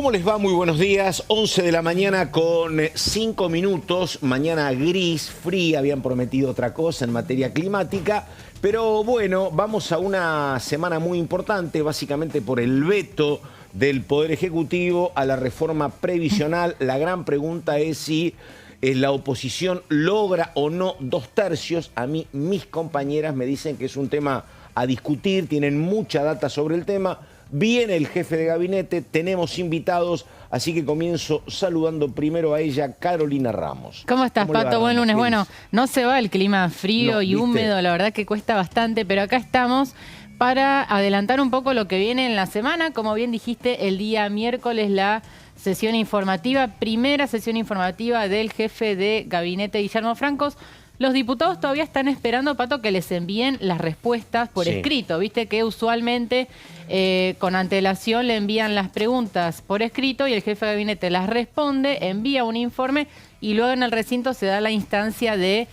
¿Cómo les va? Muy buenos días. 11 de la mañana con 5 minutos. Mañana gris, fría. Habían prometido otra cosa en materia climática. Pero bueno, vamos a una semana muy importante, básicamente por el veto del Poder Ejecutivo a la reforma previsional. La gran pregunta es si la oposición logra o no 2/3. A mí, mis compañeras me dicen que es un tema a discutir, tienen mucha data sobre el tema. Viene el jefe de gabinete, tenemos invitados, así que comienzo saludando primero a ella, Carolina Ramos. ¿Cómo estás, Pato? Buen lunes. Bueno, no se va el clima frío y húmedo, la verdad que cuesta bastante, pero acá estamos para adelantar un poco lo que viene en la semana. Como bien dijiste, el día miércoles la sesión informativa, primera sesión informativa del jefe de gabinete, Guillermo Francos. Los diputados todavía están esperando, Pato, que les envíen las respuestas por escrito. Viste que usualmente con antelación le envían las preguntas por escrito y el jefe de gabinete las responde, envía un informe y luego en el recinto se da la instancia de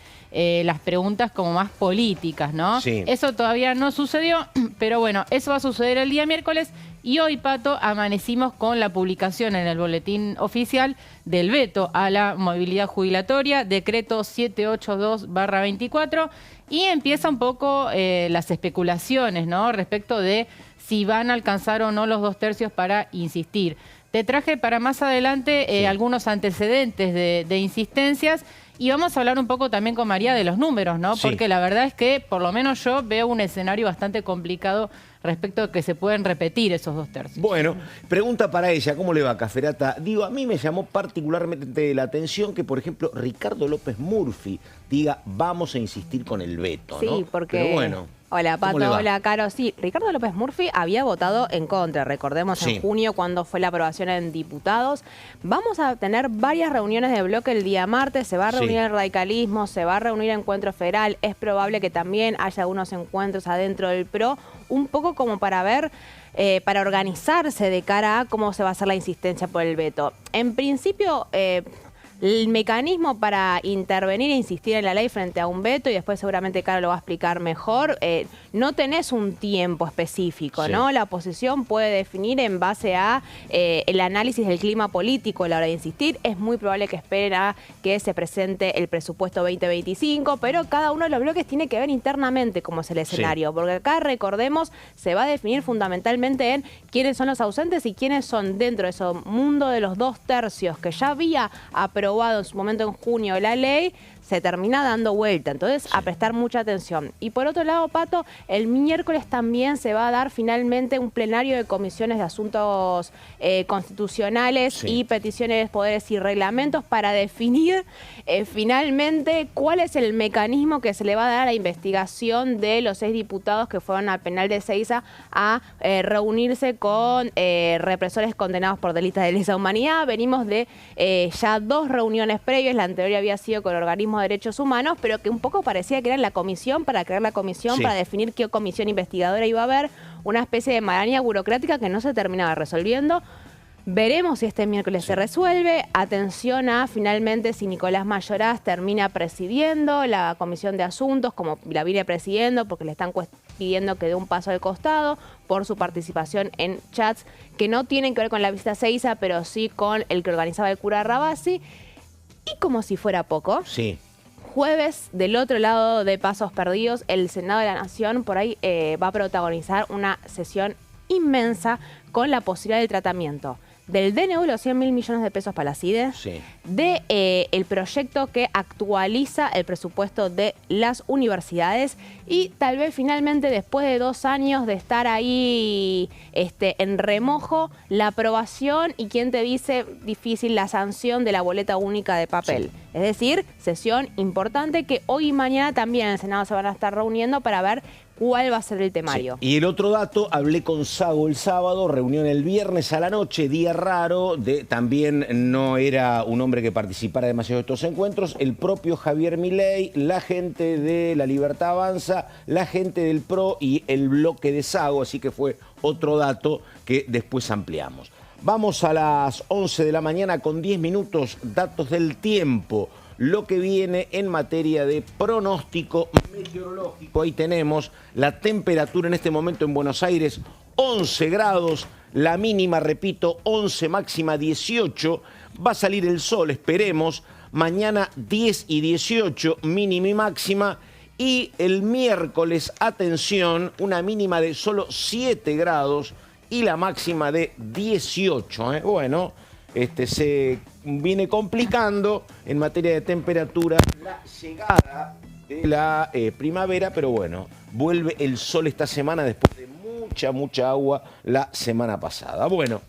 las preguntas como más políticas, ¿no? Sí. Eso todavía no sucedió, pero bueno, eso va a suceder el día miércoles. Y hoy, Pato, amanecimos con la publicación en el boletín oficial del veto a la movilidad jubilatoria, decreto 782/24, y empieza un poco las especulaciones, ¿no? Respecto de si van a alcanzar o no los 2/3 para insistir. Te traje para más adelante algunos antecedentes de insistencias. Y vamos a hablar un poco también con María de los números, ¿no? Porque la verdad es que, por lo menos yo, veo un escenario bastante complicado respecto a que se pueden repetir esos 2/3. Bueno, pregunta para ella, ¿cómo le va, Caferata? Digo, a mí me llamó particularmente la atención que, por ejemplo, Ricardo López Murphy diga, vamos a insistir con el veto, ¿no? Sí, porque... Pero bueno. Hola, Pato. Hola, Caro. Sí, Ricardo López Murphy había votado en contra. Recordemos en junio cuando fue la aprobación en diputados. Vamos a tener varias reuniones de bloque el día martes. Se va a reunir el radicalismo, se va a reunir el Encuentro Federal. Es probable que también haya algunos encuentros adentro del PRO, un poco como para ver... para organizarse de cara a cómo se va a hacer la insistencia por el veto. En principio... el mecanismo para intervenir e insistir en la ley frente a un veto, y después seguramente Caro lo va a explicar mejor, no tenés un tiempo específico, ¿no? La oposición puede definir en base a el análisis del clima político a la hora de insistir. Es muy probable que esperen a que se presente el presupuesto 2025, pero cada uno de los bloques tiene que ver internamente cómo es el escenario, porque acá, recordemos, se va a definir fundamentalmente en quiénes son los ausentes y quiénes son dentro de ese mundo de los 2/3 que ya había aprobado en su momento en junio la ley, se termina dando vuelta. Entonces, a prestar mucha atención. Y por otro lado, Pato, el miércoles también se va a dar finalmente un plenario de comisiones de asuntos constitucionales y peticiones, poderes y reglamentos para definir finalmente cuál es el mecanismo que se le va a dar a la investigación de los 6 diputados que fueron al penal de Ezeiza a reunirse con represores condenados por delitos de lesa humanidad. Venimos de ya 2 reuniones previas. La anterior había sido con organismos de derechos humanos, pero que un poco parecía que era la comisión para crear la comisión, para definir qué comisión investigadora iba a haber, una especie de maraña burocrática que no se terminaba resolviendo. Veremos si este miércoles se resuelve. Atención a, finalmente, si Nicolás Mayoraz termina presidiendo la Comisión de Asuntos, como la viene presidiendo, porque le están pidiendo que dé un paso al costado por su participación en chats que no tienen que ver con la visita a Ezeiza, pero sí con el que organizaba el cura Rabasi. Y como si fuera poco, jueves, del otro lado de Pasos Perdidos, el Senado de la Nación por ahí va a protagonizar una sesión inmensa con la posibilidad del tratamiento del DNU de los 100.000 millones de pesos para la CIDE, de el proyecto que actualiza el presupuesto de las universidades y tal vez finalmente después de 2 años de estar ahí en remojo, la aprobación y quien te dice difícil la sanción de la boleta única de papel. Es decir, sesión importante que hoy y mañana también en el Senado se van a estar reuniendo para ver cuál va a ser el temario. Y el otro dato, hablé con Sago el sábado, reunión el viernes a la noche, día raro, también no era un hombre que participara demasiado de estos encuentros, el propio Javier Milei, la gente de La Libertad Avanza, la gente del PRO y el bloque de Sago, así que fue otro dato que después ampliamos. Vamos a las 11 de la mañana con 10 minutos, datos del tiempo. Lo que viene en materia de pronóstico meteorológico. Ahí tenemos la temperatura en este momento en Buenos Aires, 11 grados. La mínima, repito, 11, máxima 18. Va a salir el sol, esperemos. Mañana 10 y 18, mínima y máxima. Y el miércoles, atención, una mínima de solo 7 grados y la máxima de 18. Bueno, se viene complicando en materia de temperatura la llegada de la primavera, pero bueno, vuelve el sol esta semana después de mucha agua la semana pasada. Bueno,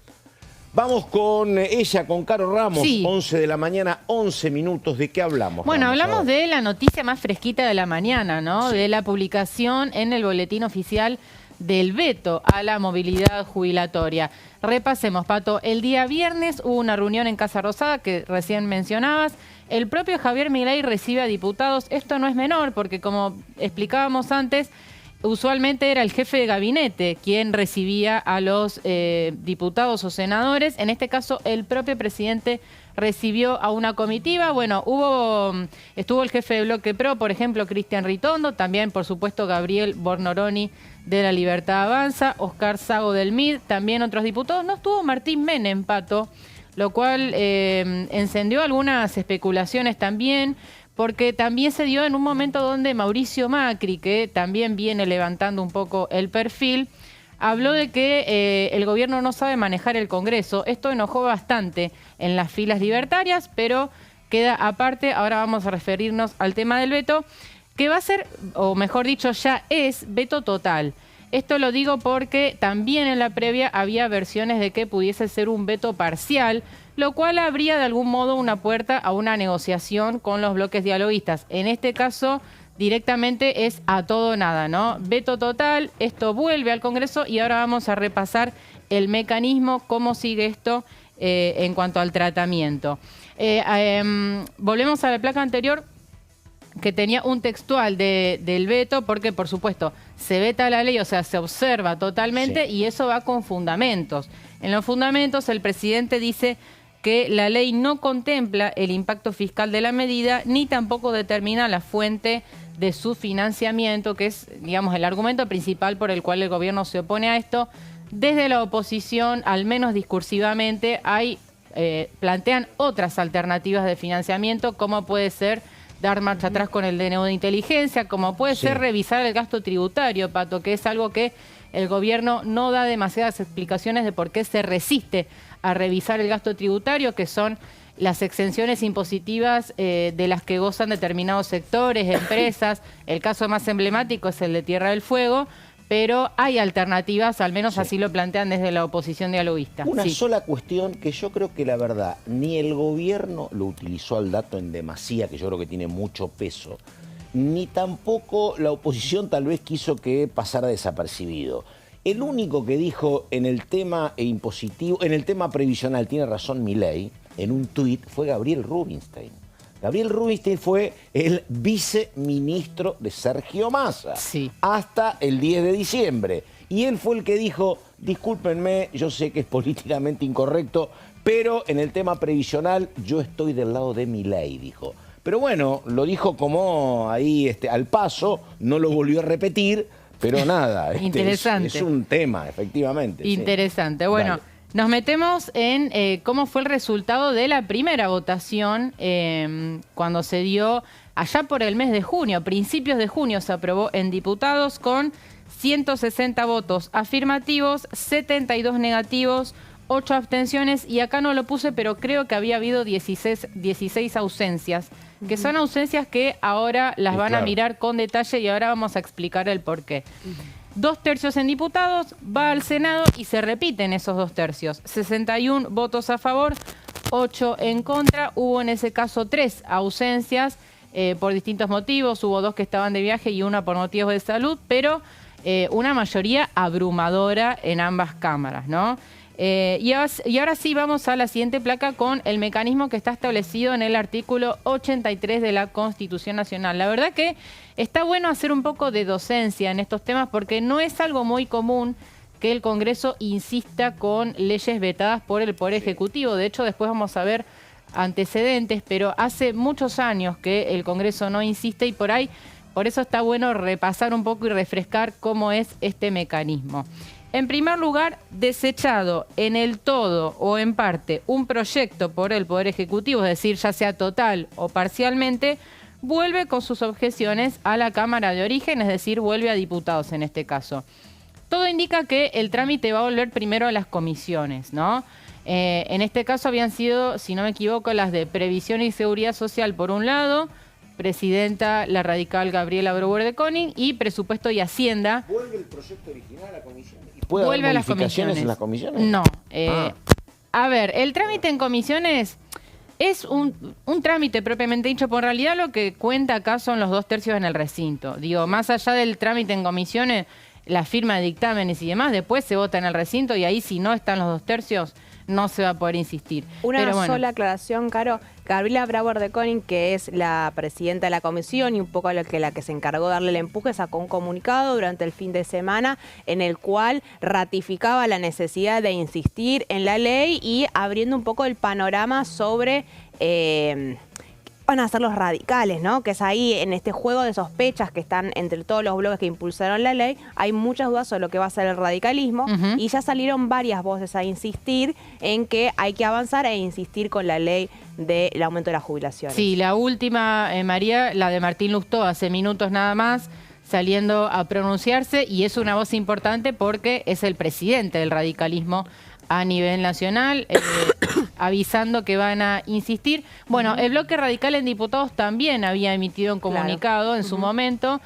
vamos con ella, con Caro Ramos, sí. 11 de la mañana, 11 minutos. ¿De qué hablamos? Bueno, hablamos de la noticia más fresquita de la mañana, ¿no? Sí. De la publicación en el boletín oficial del veto a la movilidad jubilatoria. Repasemos, Pato. El día viernes hubo una reunión en Casa Rosada que recién mencionabas. El propio Javier Milei recibe a diputados. Esto no es menor porque, como explicábamos antes, usualmente era el jefe de gabinete quien recibía a los diputados o senadores. En este caso, el propio presidente recibió a una comitiva. Bueno, estuvo el jefe de Bloque Pro, por ejemplo, Cristian Ritondo, también, por supuesto, Gabriel Bornoroni de La Libertad Avanza, Oscar Sago del MID, también otros diputados. No estuvo Martín Menem, Pato, lo cual encendió algunas especulaciones también, porque también se dio en un momento donde Mauricio Macri, que también viene levantando un poco el perfil, habló de que el gobierno no sabe manejar el Congreso. Esto enojó bastante en las filas libertarias, pero queda aparte. Ahora vamos a referirnos al tema del veto, que va a ser, o mejor dicho, ya es veto total. Esto lo digo porque también en la previa había versiones de que pudiese ser un veto parcial, lo cual abría de algún modo una puerta a una negociación con los bloques dialoguistas. En este caso, directamente es a todo o nada, ¿no? Veto total, esto vuelve al Congreso y ahora vamos a repasar el mecanismo, cómo sigue esto en cuanto al tratamiento. Volvemos a la placa anterior, que tenía un textual del veto, porque por supuesto se veta la ley, o sea, se observa totalmente, sí. Y eso va con fundamentos. En los fundamentos el presidente dice que la ley no contempla el impacto fiscal de la medida, ni tampoco determina la fuente de su financiamiento, que es, digamos, el argumento principal por el cual el gobierno se opone a esto. Desde la oposición, al menos discursivamente, plantean otras alternativas de financiamiento, como puede ser dar marcha atrás con el DNU de inteligencia, como puede ser revisar el gasto tributario, Pato, que es algo que el gobierno no da demasiadas explicaciones de por qué se resiste a revisar el gasto tributario, que son las exenciones impositivas de las que gozan determinados sectores, empresas. El caso más emblemático es el de Tierra del Fuego, pero hay alternativas, al menos así lo plantean desde la oposición dialoguista. Una sola cuestión que yo creo que la verdad, ni el gobierno lo utilizó al dato en demasía, que yo creo que tiene mucho peso, ni tampoco la oposición tal vez quiso que pasara desapercibido. El único que dijo en el tema impositivo, en el tema previsional, tiene razón Milei, en un tuit, fue Gabriel Rubinstein. Gabriel Rubinstein fue el viceministro de Sergio Massa hasta el 10 de diciembre. Y él fue el que dijo, discúlpenme, yo sé que es políticamente incorrecto, pero en el tema previsional yo estoy del lado de Milei, dijo. Pero bueno, lo dijo como ahí al paso, no lo volvió a repetir, pero nada. Interesante. Es un tema, efectivamente. Interesante. Sí. Bueno. Dale. Nos metemos en cómo fue el resultado de la primera votación cuando se dio allá por el mes de junio. Principios de junio se aprobó en diputados con 160 votos afirmativos, 72 negativos, 8 abstenciones, y acá no lo puse, pero creo que había habido 16 ausencias, que son ausencias que ahora las van a mirar con detalle y ahora vamos a explicar el porqué. 2 tercios en diputados, va al Senado y se repiten esos 2 tercios. 61 votos a favor, 8 en contra. Hubo en ese caso 3 ausencias por distintos motivos. Hubo 2 que estaban de viaje y 1 por motivos de salud, pero una mayoría abrumadora en ambas cámaras, ¿no? Y ahora sí vamos a la siguiente placa con el mecanismo que está establecido en el artículo 83 de la Constitución Nacional. La verdad que está bueno hacer un poco de docencia en estos temas porque no es algo muy común que el Congreso insista con leyes vetadas por el Poder Ejecutivo. De hecho, después vamos a ver antecedentes, pero hace muchos años que el Congreso no insiste y por eso está bueno repasar un poco y refrescar cómo es este mecanismo. En primer lugar, desechado en el todo o en parte un proyecto por el Poder Ejecutivo, es decir, ya sea total o parcialmente, vuelve con sus objeciones a la Cámara de Origen, es decir, vuelve a diputados en este caso. Todo indica que el trámite va a volver primero a las comisiones, ¿no? En este caso habían sido, si no me equivoco, las de Previsión y Seguridad Social por un lado, presidenta la radical Gabriela Brouwer de Koning, y Presupuesto y Hacienda. ¿Vuelve el proyecto original a la comisión? ¿Puede haber modificaciones en las comisiones? No. A ver, el trámite en comisiones es un trámite propiamente dicho, por realidad lo que cuenta acá son los 2/3 en el recinto. Digo, más allá del trámite en comisiones, la firma de dictámenes y demás, después se vota en el recinto y ahí si no están los 2/3 no se va a poder insistir. Una sola aclaración, Caro. Gabriela Brouwer de Koning, que es la presidenta de la comisión y un poco la que se encargó de darle el empuje, sacó un comunicado durante el fin de semana en el cual ratificaba la necesidad de insistir en la ley y abriendo un poco el panorama sobre van a ser los radicales, ¿no? Que es ahí, en este juego de sospechas que están entre todos los bloques que impulsaron la ley, hay muchas dudas sobre lo que va a ser el radicalismo y ya salieron varias voces a insistir en que hay que avanzar e insistir con la ley del aumento de las jubilaciones. Sí, la última, María, la de Martín Lustó, hace minutos nada más, saliendo a pronunciarse, y es una voz importante porque es el presidente del radicalismo a nivel nacional, avisando que van a insistir. Bueno, el bloque radical en diputados también había emitido un comunicado en su momento.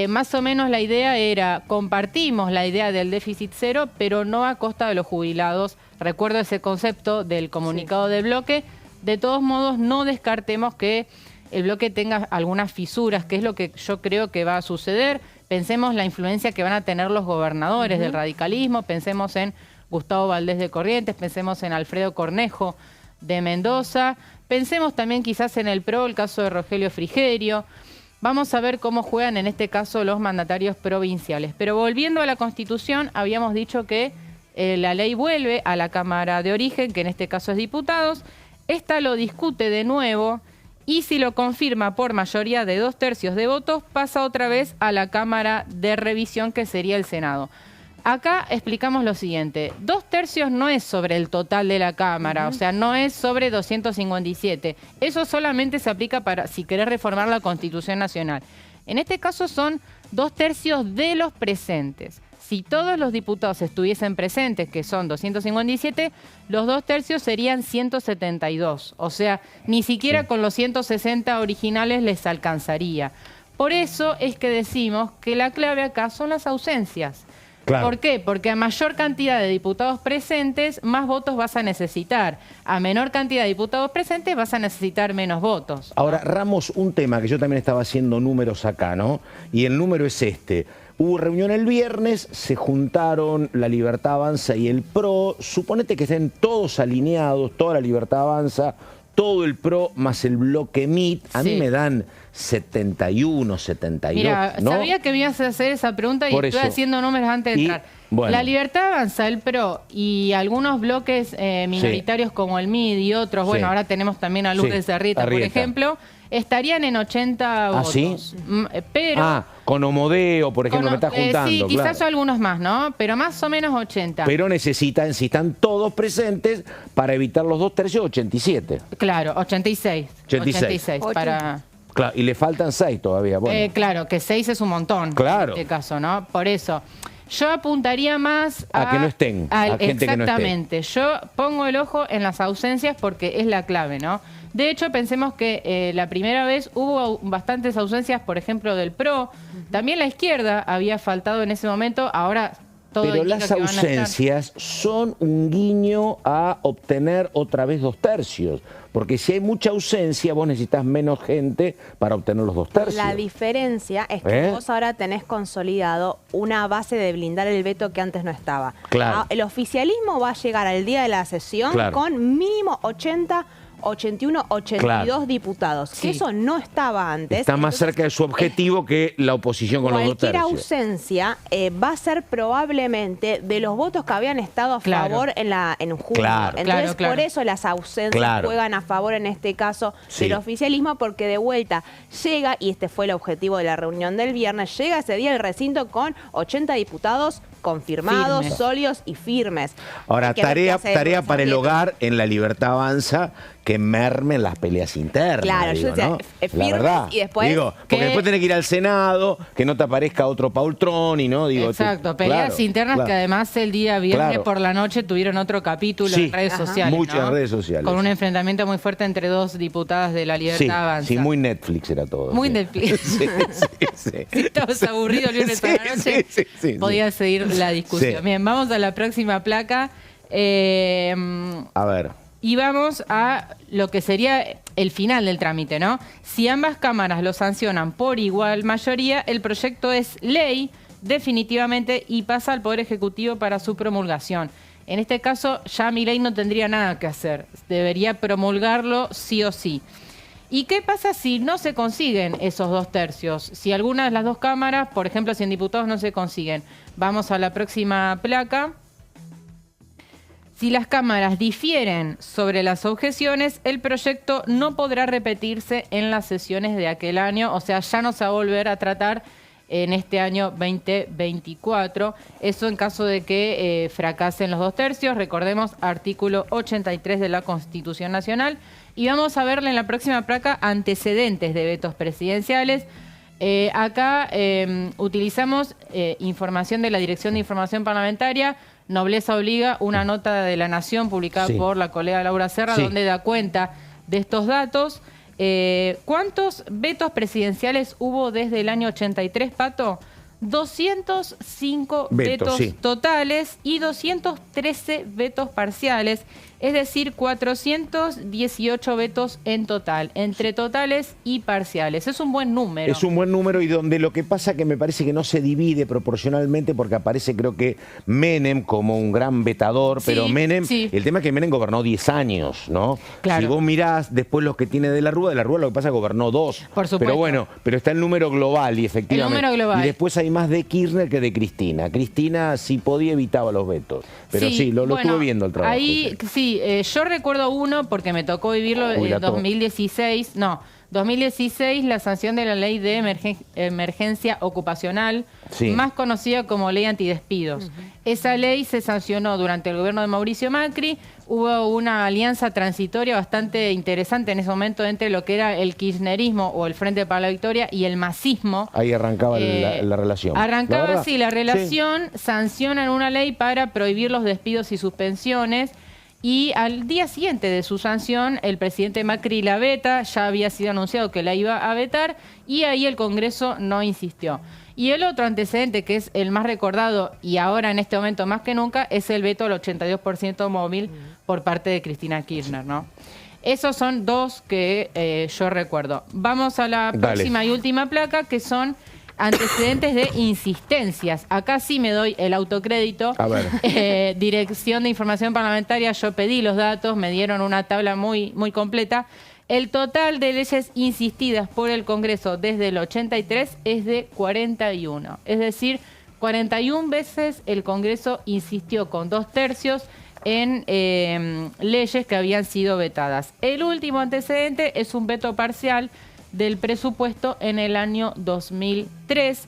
Más o menos la idea era, compartimos la idea del déficit cero, pero no a costa de los jubilados. Recuerdo ese concepto del comunicado del bloque. De todos modos, no descartemos que el bloque tenga algunas fisuras, que es lo que yo creo que va a suceder. Pensemos la influencia que van a tener los gobernadores del radicalismo, pensemos en Gustavo Valdés de Corrientes, pensemos en Alfredo Cornejo de Mendoza, pensemos también quizás en el PRO, el caso de Rogelio Frigerio. Vamos a ver cómo juegan en este caso los mandatarios provinciales. Pero volviendo a la Constitución, habíamos dicho que la ley vuelve a la Cámara de Origen, que en este caso es diputados. Esta lo discute de nuevo y si lo confirma por mayoría de 2/3 de votos, pasa otra vez a la Cámara de Revisión, que sería el Senado. Acá explicamos lo siguiente, 2/3 no es sobre el total de la Cámara, o sea, no es sobre 257. Eso solamente se aplica para si querés reformar la Constitución Nacional. En este caso son 2/3 de los presentes. Si todos los diputados estuviesen presentes, que son 257, los 2/3 serían 172. O sea, ni siquiera con los 160 originales les alcanzaría. Por eso es que decimos que la clave acá son las ausencias. Claro. ¿Por qué? Porque a mayor cantidad de diputados presentes, más votos vas a necesitar. A menor cantidad de diputados presentes, vas a necesitar menos votos. Ahora, Ramos, un tema que yo también estaba haciendo números acá, ¿no? Y el número es este. Hubo reunión el viernes, se juntaron la Libertad Avanza y el PRO. Suponete que estén todos alineados, toda la Libertad Avanza, todo el PRO más el bloque MIT. A mí me dan 71, 72. Mira, ¿no? sabía que me ibas a hacer esa pregunta y Por estoy eso. haciendo números antes de entrar. Bueno. La Libertad Avanza, el PRO y algunos bloques minoritarios como el MID y otros, bueno, ahora tenemos también a Lourdes Arrieta, por ejemplo, estarían en 80 votos. ¿Sí? Pero con Homodeo, por ejemplo, me está juntando. sí, quizás claro. algunos más, ¿no? Pero más o menos 80. Pero necesitan, si están todos presentes, para evitar los 2/3, 87. Claro, 86. 86 para... Claro, y le faltan 6 todavía. Bueno. Claro, que 6 es un montón. Claro. En este caso, ¿no? Por eso. Yo apuntaría más a que no estén, a gente que no esté. Exactamente. Yo pongo el ojo en las ausencias porque es la clave, ¿no? De hecho, pensemos que la primera vez hubo bastantes ausencias, por ejemplo, del PRO. También la izquierda había faltado en ese momento. Ahora todo pero indica las que van a estar. ausencias son un guiño a obtener otra vez 2/3. Porque si hay mucha ausencia, vos necesitas menos gente para obtener los 2/3. La diferencia es que vos ahora tenés consolidado una base de blindar el veto que antes no estaba. Claro. El oficialismo va a llegar al día de la sesión con mínimo 80, 81, 82 diputados. Que eso no estaba antes. Está más cerca de su objetivo que la oposición con los 2/3. Cualquier ausencia va a ser probablemente de los votos que habían estado a favor en junio. Entonces, por eso las ausencias juegan a favor en este caso del oficialismo, porque de vuelta llega, y este fue el objetivo de la reunión del viernes, llega ese día el recinto con 80 diputados confirmados, Firmes. sólidos y firmes. Ahora, Hay que ver qué hace tarea Rosa para el Prieto. hogar en La Libertad Avanza, que mermen las peleas internas. Claro, yo digo, decía, ¿no? La firmes verdad. y después Digo, porque que- después tenés que ir al Senado, que no te aparezca otro Paul Troni, ¿no? Digo, Exacto, peleas claro, internas claro. que además el día viernes Claro. por la noche tuvieron otro capítulo Sí, en redes Ajá. sociales. Muchas ¿no? redes sociales. Con un enfrentamiento muy fuerte entre dos diputadas de La Libertad Sí, Avanza. sí, muy Netflix era todo. Muy sí. Netflix. Sí, sí, sí. Si estabas aburrido el viernes Sí, a la noche, sí, podías seguir la discusión. Sí. Bien, vamos a la próxima placa. A ver. Y vamos a lo que sería el final del trámite, ¿no? Si ambas cámaras lo sancionan por igual mayoría, el proyecto es ley definitivamente y pasa al Poder Ejecutivo para su promulgación. En este caso, ya Milei no tendría nada que hacer. Debería promulgarlo sí o sí. ¿Y qué pasa si no se consiguen esos 2/3? Si alguna de las dos cámaras, por ejemplo, si en diputados no se consiguen. Vamos a la próxima placa. Si las cámaras difieren sobre las objeciones, el proyecto no podrá repetirse en las sesiones de aquel año, o sea, ya no se va a volver a tratar en este año 2024. Eso en caso de que fracasen los 2/3. Recordemos, artículo 83 de la Constitución Nacional. Y vamos a verle en la próxima placa antecedentes de vetos presidenciales. Acá utilizamos información de la Dirección de Información Parlamentaria. Nobleza obliga, una nota de La Nación publicada Sí. por la colega Laura Serra, Sí. donde da cuenta de estos datos. ¿Cuántos vetos presidenciales hubo desde el año 83, Pato? 205 Vetos, vetos sí. totales y 213 vetos parciales, es decir, 418 vetos en total, entre totales y parciales. Es un buen número. Es un buen número y donde lo que pasa que me parece que no se divide proporcionalmente porque aparece creo que Menem como un gran vetador, Sí, pero Menem, sí. el tema es que Menem gobernó 10 años, ¿no? Claro. Si vos mirás después los que tiene de la Rúa lo que pasa es que gobernó 2. Por supuesto. Pero bueno, pero está el número global y efectivamente. El número global. Y después hay más de Kirchner que de Cristina. Cristina si podía evitaba los vetos. Pero sí, lo bueno, estuve viendo el trabajo. Ahí, sí, yo recuerdo uno porque me tocó vivirlo en Jubilato. 2016. No, 2016 la sanción de la ley de emergencia ocupacional, Sí. más conocida como ley antidespidos. Esa ley se sancionó durante el gobierno de Mauricio Macri. Hubo una alianza transitoria bastante interesante en ese momento entre lo que era el kirchnerismo o el Frente para la Victoria y el masismo. Ahí arrancaba la relación. Arrancaba ¿La verdad? así la Sí. relación, sancionan una ley para prohibir los despidos y suspensiones. Y al día siguiente de su sanción, el presidente Macri la veta, ya había sido anunciado que la iba a vetar, y ahí el Congreso no insistió. Y el otro antecedente, que es el más recordado y ahora en este momento más que nunca, es el veto al 82% móvil por parte de Cristina Kirchner, ¿no? Esos son dos que yo recuerdo. Vamos a la Dale. próxima y última placa, que son antecedentes de insistencias. Acá sí me doy el autocrédito. A ver. Dirección de Información Parlamentaria, yo pedí los datos, me dieron una tabla muy, muy completa. El total de leyes insistidas por el Congreso desde el 83 es de 41. Es decir, 41 veces el Congreso insistió con 2/3 en leyes que habían sido vetadas. El último antecedente es un veto parcial del presupuesto en el año 2003.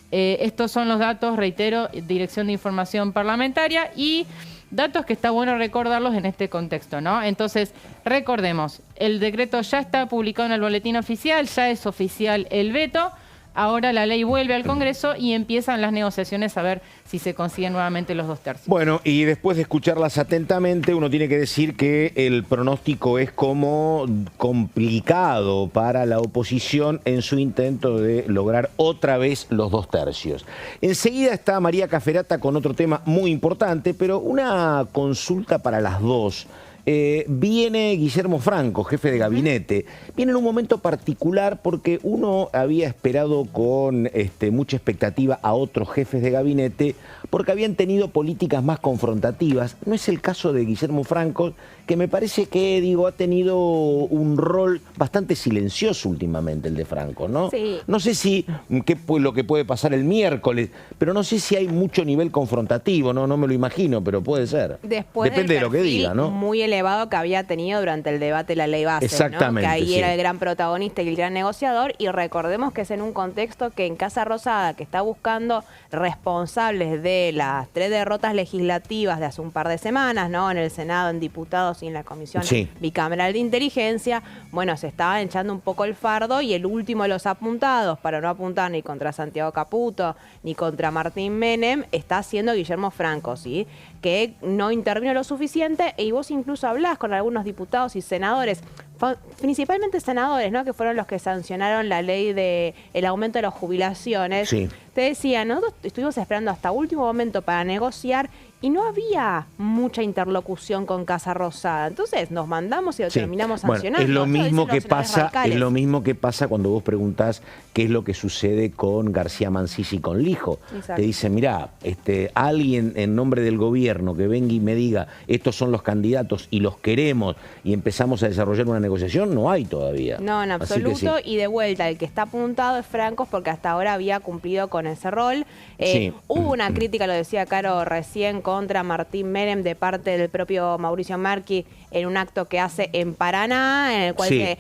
Estos son los datos, reitero, Dirección de Información Parlamentaria, y datos que está bueno recordarlos en este contexto, ¿no? Entonces, recordemos, el decreto ya está publicado en el boletín oficial, ya es oficial el veto. Ahora la ley vuelve al Congreso y empiezan las negociaciones a ver si se consiguen nuevamente los 2/3. Bueno, y después de escucharlas atentamente, uno tiene que decir que el pronóstico es como complicado para la oposición en su intento de lograr otra vez los 2/3. Enseguida está María Caferata con otro tema muy importante, pero una consulta para las dos. Viene Guillermo Franco, jefe de gabinete. Viene en un momento particular porque uno había esperado con mucha expectativa a otros jefes de gabinete porque habían tenido políticas más confrontativas. No es el caso de Guillermo Franco, que me parece que, ha tenido un rol bastante silencioso últimamente el de Franco, ¿no? Sí. No sé si lo que puede pasar el miércoles, pero no sé si hay mucho nivel confrontativo, no me lo imagino, pero puede ser. Después Depende de del lo que perfil diga, ¿no? muy elevado que había tenido durante el debate de la ley base, Exactamente, ¿no? Que ahí sí. era el gran protagonista y el gran negociador, y recordemos que es en un contexto que en Casa Rosada, que está buscando responsables de las 3 derrotas legislativas de hace un par de semanas, ¿no? En el Senado, en diputados y en la Comisión Bicameral de Inteligencia, bueno, se estaba echando un poco el fardo, y el último de los apuntados, para no apuntar ni contra Santiago Caputo ni contra Martín Menem, está siendo Guillermo Franco, ¿sí? Que no intervino lo suficiente, y vos incluso hablás con algunos diputados y senadores, principalmente senadores, ¿no? Que fueron los que sancionaron la ley de el aumento de las jubilaciones. Sí. Te decía, nosotros estuvimos esperando hasta último momento para negociar y no había mucha interlocución con Casa Rosada. Entonces nos mandamos y lo terminamos sancionando. Es lo mismo que pasa, radicales. es lo mismo que pasa cuando vos preguntás qué es lo que sucede con García Mancilla y con Lijo. Exacto. Te dicen, mirá, alguien en nombre del gobierno que venga y me diga estos son los candidatos y los queremos y empezamos a desarrollar una negociación, no hay todavía. No, en absoluto. Sí. Y de vuelta, el que está apuntado es Francos, porque hasta ahora había cumplido con ese rol. Hubo una crítica, lo decía Caro recién, contra Martín Menem de parte del propio Mauricio Marchi en un acto que hace en Paraná, en el cual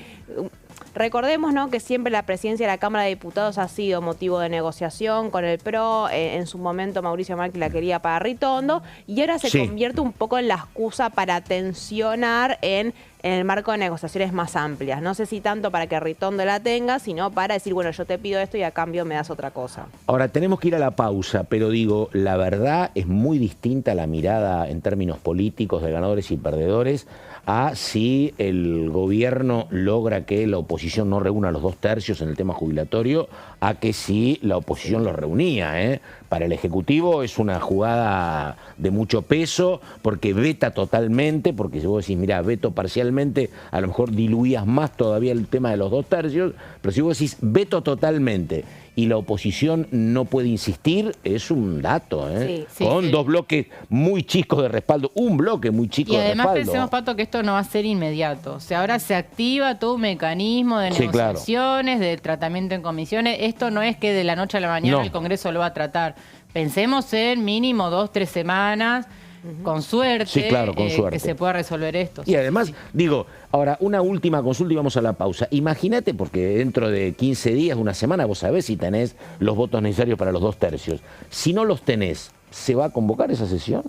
recordemos, ¿no?, que siempre la presidencia de la Cámara de Diputados ha sido motivo de negociación con el PRO. En su momento Mauricio Macri la quería para Ritondo, y ahora se convierte un poco en la excusa para tensionar en el marco de negociaciones más amplias. No sé si tanto para que Ritondo la tenga, sino para decir, bueno, yo te pido esto y a cambio me das otra cosa. Ahora, tenemos que ir a la pausa, pero digo, la verdad es muy distinta la mirada en términos políticos de ganadores y perdedores a si el gobierno logra que la oposición no reúna los 2/3 en el tema jubilatorio, a que si la oposición los reunía, ¿eh? Para el Ejecutivo es una jugada de mucho peso, porque veta totalmente, porque si vos decís, mirá, veto parcialmente, a lo mejor diluías más todavía el tema de los 2/3, pero si vos decís veto totalmente y la oposición no puede insistir, es un dato, ¿eh? Con dos bloques muy chicos de respaldo, un bloque muy chico de respaldo. Y además pensemos, Pato, que esto no va a ser inmediato. O sea, ahora se activa todo un mecanismo de negociaciones, de tratamiento en comisiones. Esto no es que de la noche a la mañana el Congreso lo va a tratar. Pensemos en mínimo 2-3 semanas, con suerte, con suerte, que se pueda resolver esto. Y además, digo, ahora, una última consulta y vamos a la pausa. Imagínate, porque dentro de 15 días, una semana, vos sabés si tenés los votos necesarios para los 2/3. Si no los tenés, ¿se va a convocar esa sesión?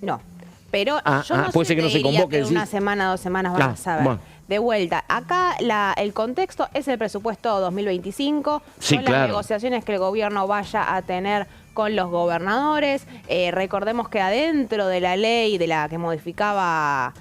No, pero yo no puede sé ser que no se convoque. En una semana, 2 semanas vamos a saber. Bueno. De vuelta, acá el contexto es el presupuesto 2025, son las negociaciones que el gobierno vaya a tener con los gobernadores. Recordemos que adentro de la ley de la que modificaba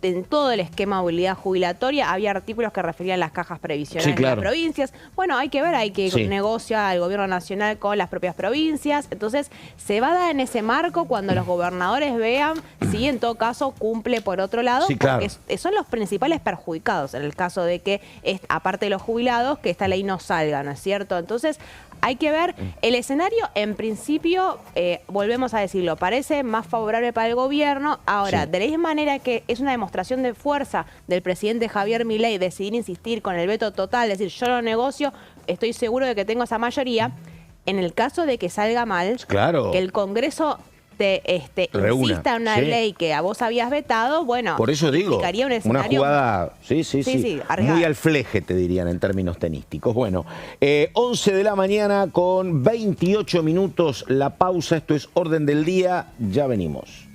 en todo el esquema de movilidad jubilatoria había artículos que referían a las cajas previsionales de las provincias. Bueno, hay que ver, hay que negociar el gobierno nacional con las propias provincias. Entonces, se va a dar en ese marco cuando los gobernadores vean si en todo caso cumple por otro lado, porque son los principales perjudicados en el caso de que, aparte de los jubilados, que esta ley no salga, ¿no es cierto? Entonces, hay que ver el escenario. En principio, volvemos a decirlo, parece más favorable para el gobierno. Ahora, de la misma manera que es una demostración de fuerza del presidente Javier Milei decidir insistir con el veto total, decir, yo no negocio, estoy seguro de que tengo esa mayoría. En el caso de que salga mal, que el Congreso insista en una ley que a vos habías vetado, bueno, por eso digo, un escenario, una jugada, muy al fleje, te dirían en términos tenísticos. Bueno, 11 de la mañana con 28 minutos, la pausa, esto es Orden del Día, ya venimos.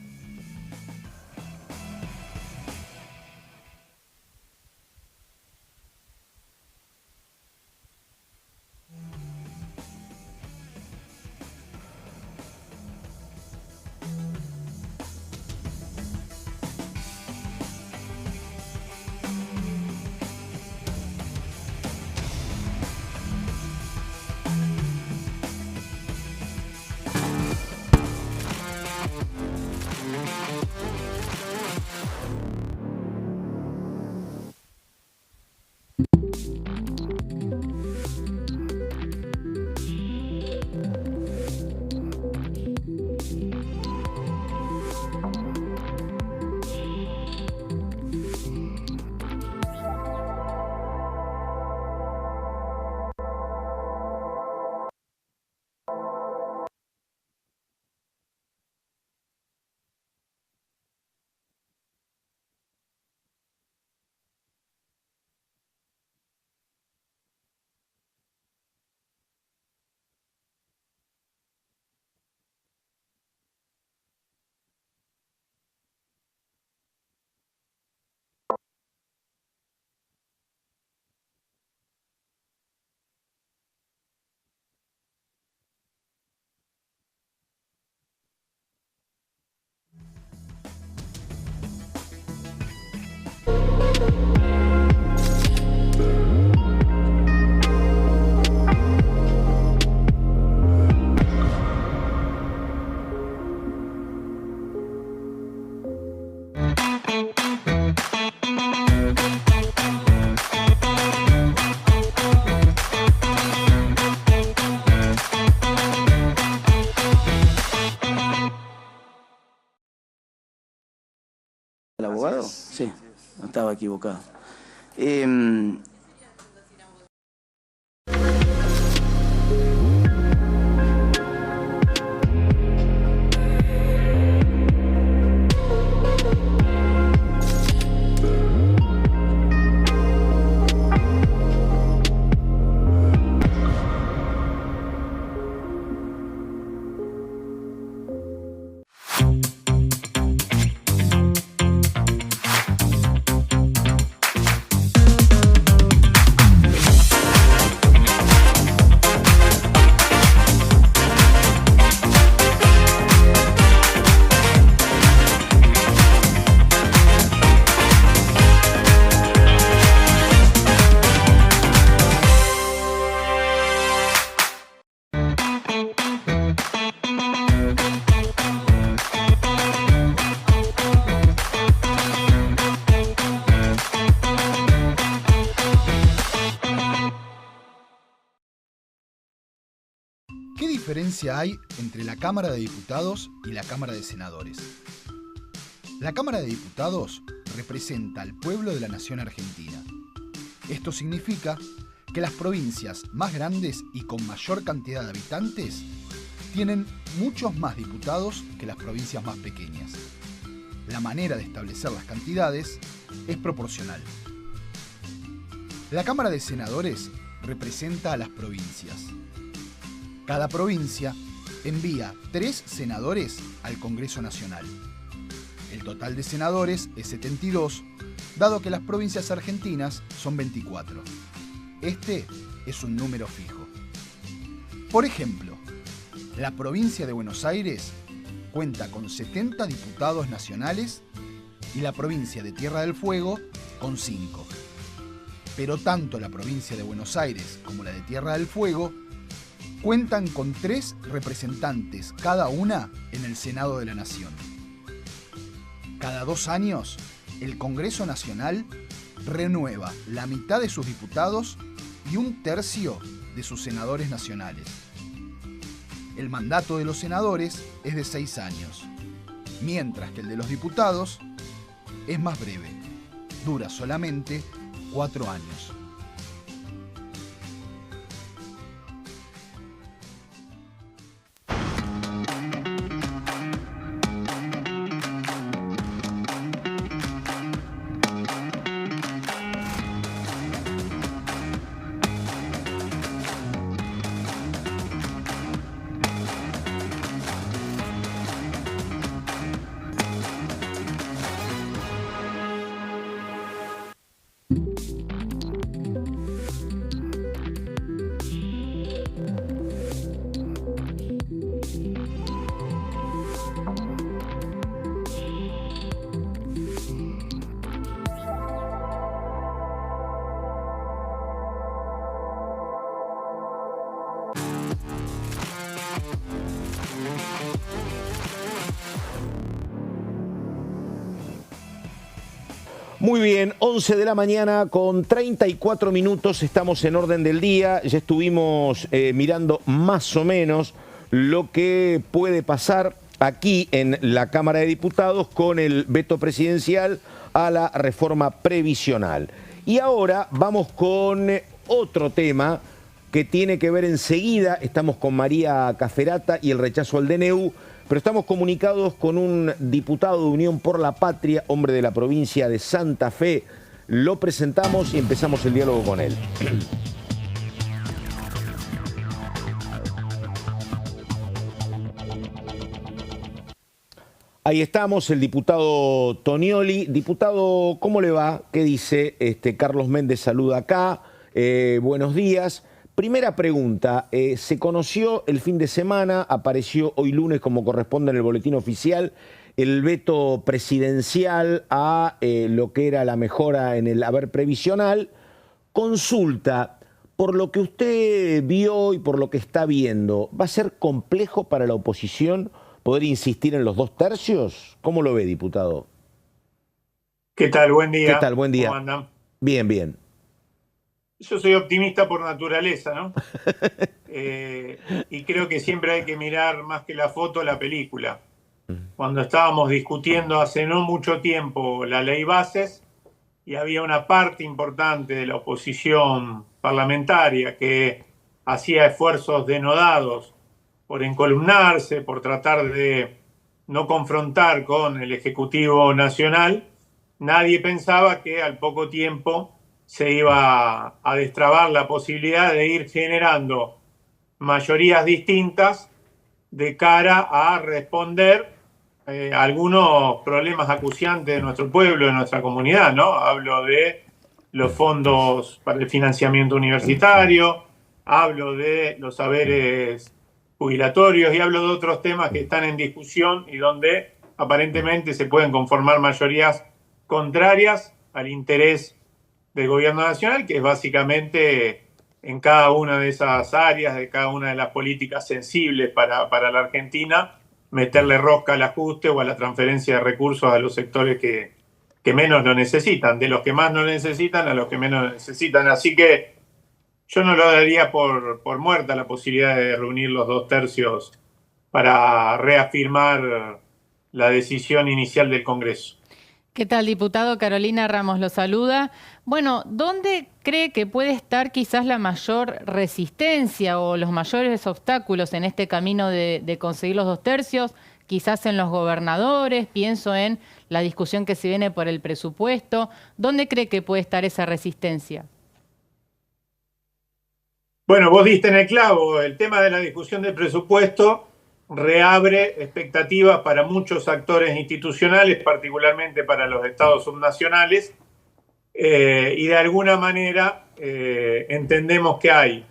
¿El abogado? Sí, no estaba equivocado. ¿Qué diferencia hay entre la Cámara de Diputados y la Cámara de Senadores? La Cámara de Diputados representa al pueblo de la nación argentina. Esto significa que las provincias más grandes y con mayor cantidad de habitantes tienen muchos más diputados que las provincias más pequeñas. La manera de establecer las cantidades es proporcional. La Cámara de Senadores representa a las provincias. Cada provincia envía 3 senadores al Congreso Nacional. El total de senadores es 72, dado que las provincias argentinas son 24. Este es un número fijo. Por ejemplo, la provincia de Buenos Aires cuenta con 70 diputados nacionales y la provincia de Tierra del Fuego con 5. Pero tanto la provincia de Buenos Aires como la de Tierra del Fuego cuentan con 3 representantes cada una en el Senado de la Nación. Cada 2 años, el Congreso Nacional renueva la mitad de sus diputados y 1/3 de sus senadores nacionales. El mandato de los senadores es de 6 años, mientras que el de los diputados es más breve, dura solamente 4 años. Muy bien, 11 de la mañana con 34 minutos, estamos en orden del día, ya estuvimos mirando más o menos lo que puede pasar aquí en la Cámara de Diputados con el veto presidencial a la reforma previsional. Y ahora vamos con otro tema que tiene que ver enseguida, estamos con María Caferata y el rechazo al DNU, pero estamos comunicados con un diputado de Unión por la Patria, hombre de la provincia de Santa Fe. Lo presentamos y empezamos el diálogo con él. Ahí estamos, el diputado Tonioli. Diputado, ¿cómo le va? ¿Qué dice? Carlos Méndez saluda acá. Buenos días. Primera pregunta, se conoció el fin de semana, apareció hoy lunes como corresponde en el boletín oficial, el veto presidencial a lo que era la mejora en el haber previsional. Consulta, por lo que usted vio y por lo que está viendo, ¿va a ser complejo para la oposición poder insistir en los 2/3? ¿Cómo lo ve, diputado? ¿Qué tal? Buen día. ¿Qué tal? Buen día. ¿Cómo andan? Bien, bien. Yo soy optimista por naturaleza, ¿no? Y creo que siempre hay que mirar más que la foto, la película. Cuando estábamos discutiendo hace no mucho tiempo la ley bases y había una parte importante de la oposición parlamentaria que hacía esfuerzos denodados por encolumnarse, por tratar de no confrontar con el Ejecutivo Nacional, nadie pensaba que al poco tiempo se iba a destrabar la posibilidad de ir generando mayorías distintas de cara a responder algunos problemas acuciantes de nuestro pueblo, de nuestra comunidad, ¿no? Hablo de los fondos para el financiamiento universitario, hablo de los saberes jubilatorios y hablo de otros temas que están en discusión y donde aparentemente se pueden conformar mayorías contrarias al interés del gobierno nacional, que es básicamente en cada una de esas áreas, de cada una de las políticas sensibles para la Argentina, meterle rosca al ajuste o a la transferencia de recursos a los sectores que menos lo necesitan, de los que más lo necesitan a los que menos lo necesitan. Así que yo no lo daría por muerta la posibilidad de reunir los 2/3 para reafirmar la decisión inicial del Congreso. ¿Qué tal, diputado? Carolina Ramos lo saluda. Bueno, ¿dónde cree que puede estar quizás la mayor resistencia o los mayores obstáculos en este camino de conseguir los 2/3? Quizás en los gobernadores, pienso en la discusión que se viene por el presupuesto. ¿Dónde cree que puede estar esa resistencia? Bueno, vos diste en el clavo, el tema de la discusión del presupuesto reabre expectativas para muchos actores institucionales, particularmente para los estados subnacionales, y de alguna manera entendemos que hay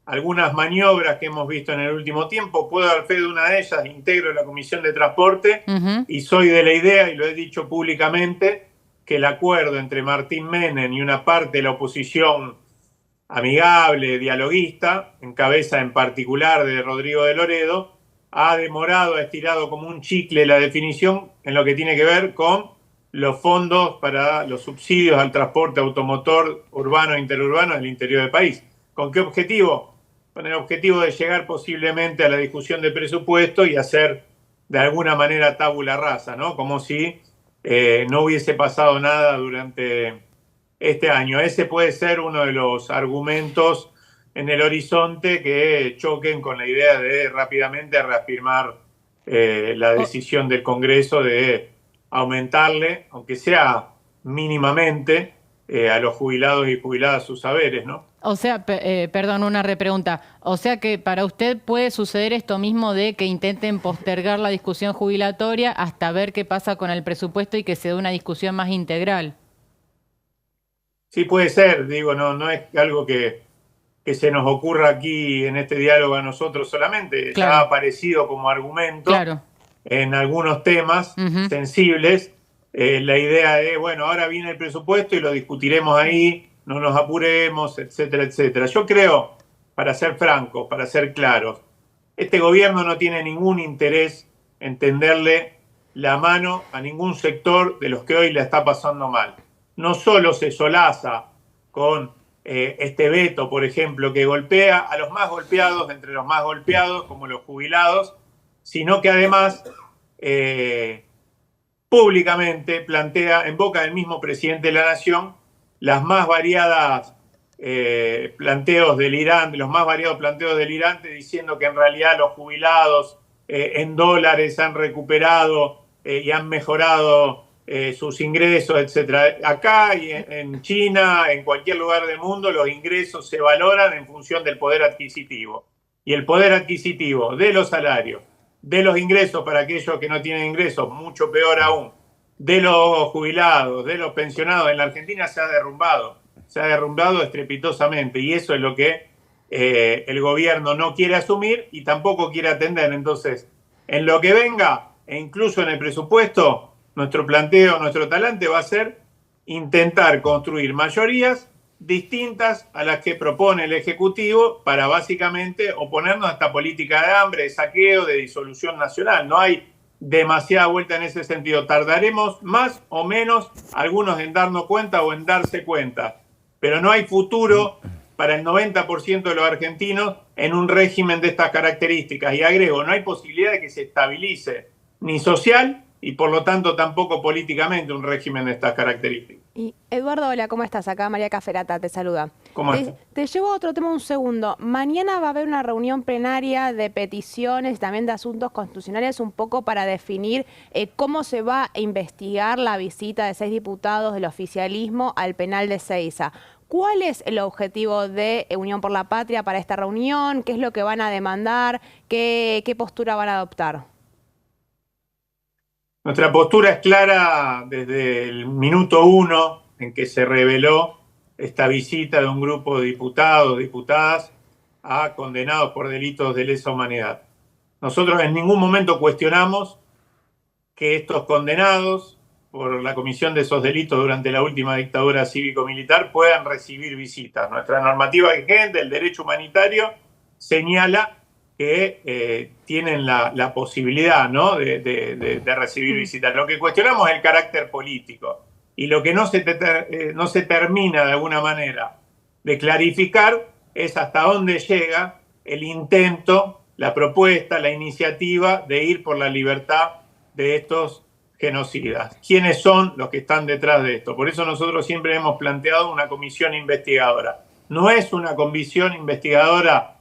algunas maniobras que hemos visto en el último tiempo. Puedo dar fe de una de ellas, integro la Comisión de Transporte y soy de la idea, y lo he dicho públicamente, que el acuerdo entre Martín Menem y una parte de la oposición amigable, dialoguista, en cabeza en particular de Rodrigo de Loredo, ha demorado, ha estirado como un chicle la definición en lo que tiene que ver con los fondos para los subsidios al transporte automotor urbano e interurbano del interior del país. ¿Con qué objetivo? Con el objetivo de llegar posiblemente a la discusión de presupuesto y hacer de alguna manera tabula rasa, ¿no? Como si no hubiese pasado nada durante este año. Ese puede ser uno de los argumentos en el horizonte que choquen con la idea de rápidamente reafirmar la decisión del Congreso de aumentarle, aunque sea mínimamente, a los jubilados y jubiladas sus saberes, ¿no? O sea, perdón, una repregunta. O sea que para usted puede suceder esto mismo de que intenten postergar la discusión jubilatoria hasta ver qué pasa con el presupuesto y que se dé una discusión más integral. Sí, puede ser, digo, no es algo que se nos ocurra aquí en este diálogo a nosotros solamente. Claro. Ya ha aparecido como argumento en algunos temas sensibles. La idea de, bueno, ahora viene el presupuesto y lo discutiremos ahí, no nos apuremos, etcétera, etcétera. Yo creo, para ser francos, para ser claros, este gobierno no tiene ningún interés en tenderle la mano a ningún sector de los que hoy le está pasando mal. No solo se solaza con este veto, por ejemplo, que golpea a los más golpeados, entre los más golpeados, como los jubilados, sino que además públicamente plantea en boca del mismo presidente de la Nación las más variadas planteos delirantes, los más variados planteos delirantes, diciendo que en realidad los jubilados en dólares han recuperado y han mejorado sus ingresos, etc. Acá y en China, en cualquier lugar del mundo, los ingresos se valoran en función del poder adquisitivo. Y el poder adquisitivo de los salarios, de los ingresos para aquellos que no tienen ingresos, mucho peor aún, de los jubilados, de los pensionados, en la Argentina se ha derrumbado estrepitosamente, y eso es lo que el gobierno no quiere asumir y tampoco quiere atender. Entonces, en lo que venga, e incluso en el presupuesto, nuestro planteo, nuestro talante va a ser intentar construir mayorías distintas a las que propone el Ejecutivo para básicamente oponernos a esta política de hambre, de saqueo, de disolución nacional. No hay demasiada vuelta en ese sentido. Tardaremos más o menos, algunos en darnos cuenta o en darse cuenta, pero no hay futuro para el 90% de los argentinos en un régimen de estas características. Y agrego, no hay posibilidad de que se estabilice ni social y por lo tanto tampoco políticamente un régimen de estas características. Y Eduardo, hola, ¿cómo estás? Acá María Caferata te saluda. ¿Cómo estás? Te llevo a otro tema un segundo. Mañana va a haber una reunión plenaria de peticiones, también de asuntos constitucionales, un poco para definir cómo se va a investigar la visita de 6 diputados del oficialismo al penal de Seiza. ¿Cuál es el objetivo de Unión por la Patria para esta reunión? ¿Qué es lo que van a demandar? ¿Qué postura van a adoptar? Nuestra postura es clara desde el minuto 1 en que se reveló esta visita de un grupo de diputados, diputadas, a condenados por delitos de lesa humanidad. Nosotros en ningún momento cuestionamos que estos condenados por la comisión de esos delitos durante la última dictadura cívico-militar puedan recibir visitas. Nuestra normativa vigente, el derecho humanitario, señala que tienen la posibilidad, ¿no?, de recibir visitas. Lo que cuestionamos es el carácter político y lo que no se termina de alguna manera de clarificar es hasta dónde llega el intento, la propuesta, la iniciativa de ir por la libertad de estos genocidas. ¿Quiénes son los que están detrás de esto? Por eso nosotros siempre hemos planteado una comisión investigadora. No es una comisión investigadora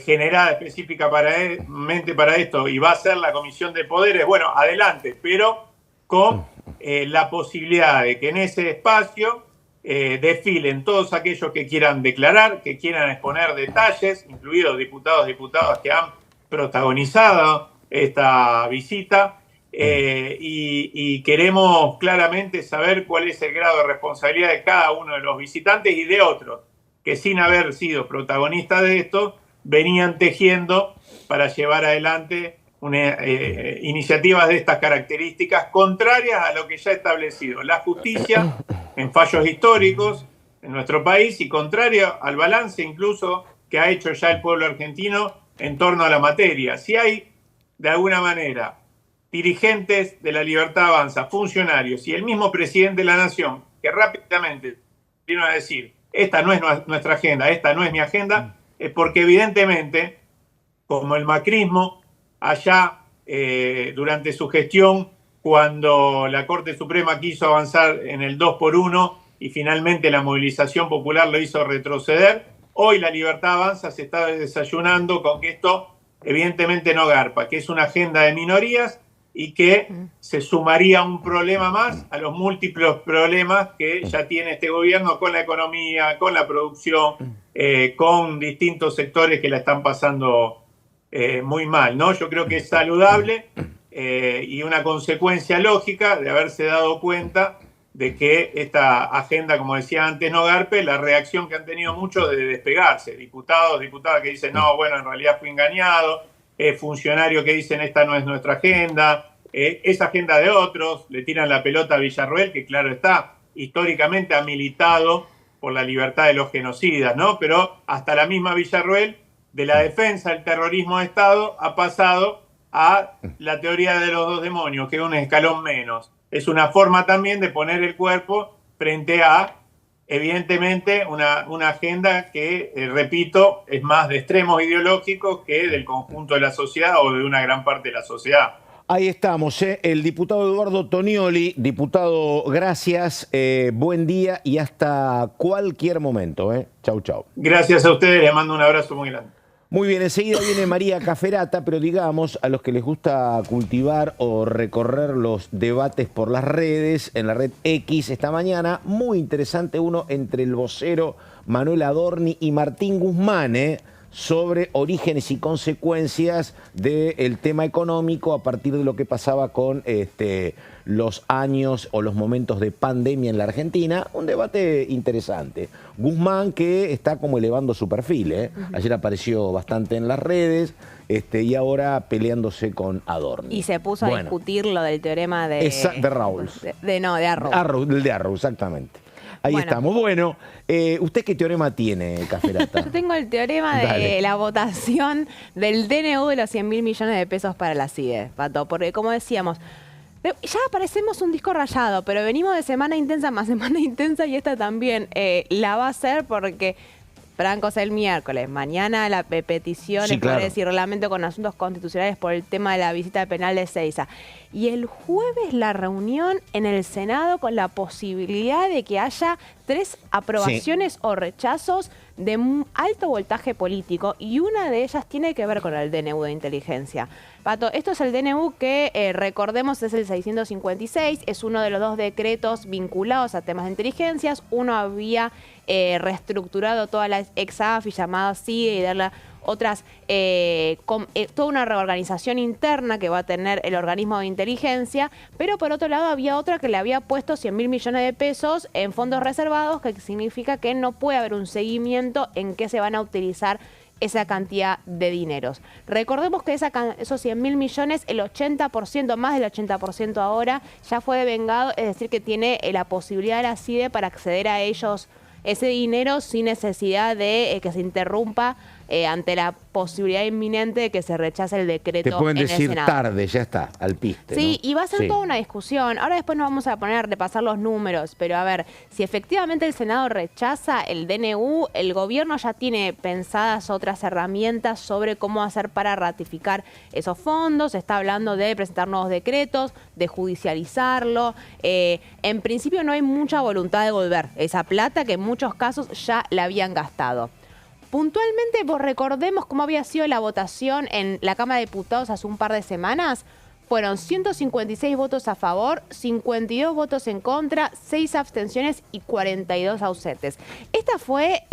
generada específicamente para esto y va a ser la Comisión de Poderes, bueno, adelante, pero con la posibilidad de que en ese espacio desfilen todos aquellos que quieran declarar, que quieran exponer detalles, incluidos diputados, diputadas que han protagonizado esta visita, y queremos claramente saber cuál es el grado de responsabilidad de cada uno de los visitantes y de otros que sin haber sido protagonistas de esto venían tejiendo para llevar adelante iniciativas de estas características contrarias a lo que ya ha establecido la justicia en fallos históricos en nuestro país y contraria al balance incluso que ha hecho ya el pueblo argentino en torno a la materia. Si hay de alguna manera dirigentes de la Libertad Avanza, funcionarios y el mismo presidente de la Nación que rápidamente vino a decir esta no es nuestra agenda, esta no es mi agenda, es porque evidentemente, como el macrismo, allá durante su gestión, cuando la Corte Suprema quiso avanzar en el 2x1 y finalmente la movilización popular lo hizo retroceder, hoy la Libertad Avanza se está desayunando con que esto evidentemente no garpa, que es una agenda de minorías y que se sumaría un problema más a los múltiples problemas que ya tiene este gobierno con la economía, con la producción, con distintos sectores que la están pasando muy mal, ¿no? Yo creo que es saludable y una consecuencia lógica de haberse dado cuenta de que esta agenda, como decía antes, no garpe, la reacción que han tenido muchos de despegarse, diputados, diputadas que dicen, no, bueno, en realidad fui engañado, funcionarios que dicen, esta no es nuestra agenda, es agenda de otros, le tiran la pelota a Villarroel, que claro está, históricamente ha militado por la libertad de los genocidas, ¿no? Pero hasta la misma Villarroel, de la defensa del terrorismo de Estado, ha pasado a la teoría de los dos demonios, que es un escalón menos. Es una forma también de poner el cuerpo frente a, evidentemente, una agenda que, repito, es más de extremos ideológicos que del conjunto de la sociedad o de una gran parte de la sociedad. Ahí estamos, el diputado Eduardo Tonioli. Diputado, gracias, buen día y hasta cualquier momento. Chau, chau. Gracias a ustedes, les mando un abrazo muy grande. Muy bien, enseguida viene María Caferata, pero digamos, a los que les gusta cultivar o recorrer los debates por las redes, en la red X esta mañana, muy interesante uno entre el vocero Manuel Adorni y Martín Guzmán, sobre orígenes y consecuencias del tema económico a partir de lo que pasaba con los años o los momentos de pandemia en la Argentina. Un debate interesante. Guzmán, que está como elevando su perfil, ayer apareció bastante en las redes, y ahora peleándose con Adorni. Y se puso a discutir lo del teorema de Rawls. De Arrow. El de Arrow, exactamente. Ahí Bueno. estamos. Bueno, ¿usted qué teorema tiene, Caferata? Yo tengo el teorema de la votación del DNU de los 100.000 millones de pesos para la CIDE, Pato, porque como decíamos, ya parecemos un disco rayado, pero venimos de semana intensa más semana intensa y esta también la va a hacer porque Franco es el miércoles, mañana la petición Sí, claro. y reglamento con asuntos constitucionales por el tema de la visita penal de Seiza. Y el jueves la reunión en el Senado con la posibilidad de que haya 3 aprobaciones o rechazos de alto voltaje político y una de ellas tiene que ver con el DNU de inteligencia. Pato, esto es el DNU que, recordemos, es el 656, es uno de los 2 decretos vinculados a temas de inteligencias. Uno había reestructurado toda la ex-AFI llamada CIDE y darle otras, toda una reorganización interna que va a tener el organismo de inteligencia, pero por otro lado había otra que le había puesto 100.000 millones de pesos en fondos reservados, que significa que no puede haber un seguimiento en qué se van a utilizar esa cantidad de dineros. Recordemos que esos 100.000 millones, el 80%, más del 80% ahora, ya fue devengado, es decir, que tiene la posibilidad de la CIDE para acceder a ellos ese dinero sin necesidad de que se interrumpa ante la posibilidad inminente de que se rechace el decreto. Te pueden en el decir Senado. tarde, ya está, al piste. Sí, ¿no? y va a ser Sí. toda una discusión. Ahora después nos vamos a poner a repasar los números, pero a ver, si efectivamente el Senado rechaza el DNU, el gobierno ya tiene pensadas otras herramientas sobre cómo hacer para ratificar esos fondos. Se está hablando de presentar nuevos decretos, de judicializarlo. En principio no hay mucha voluntad de volver esa plata que en muchos casos ya la habían gastado. Puntualmente, vos recordemos cómo había sido la votación en la Cámara de Diputados hace un par de semanas. Fueron 156 votos a favor, 52 votos en contra, 6 abstenciones y 42 ausentes. Esta fue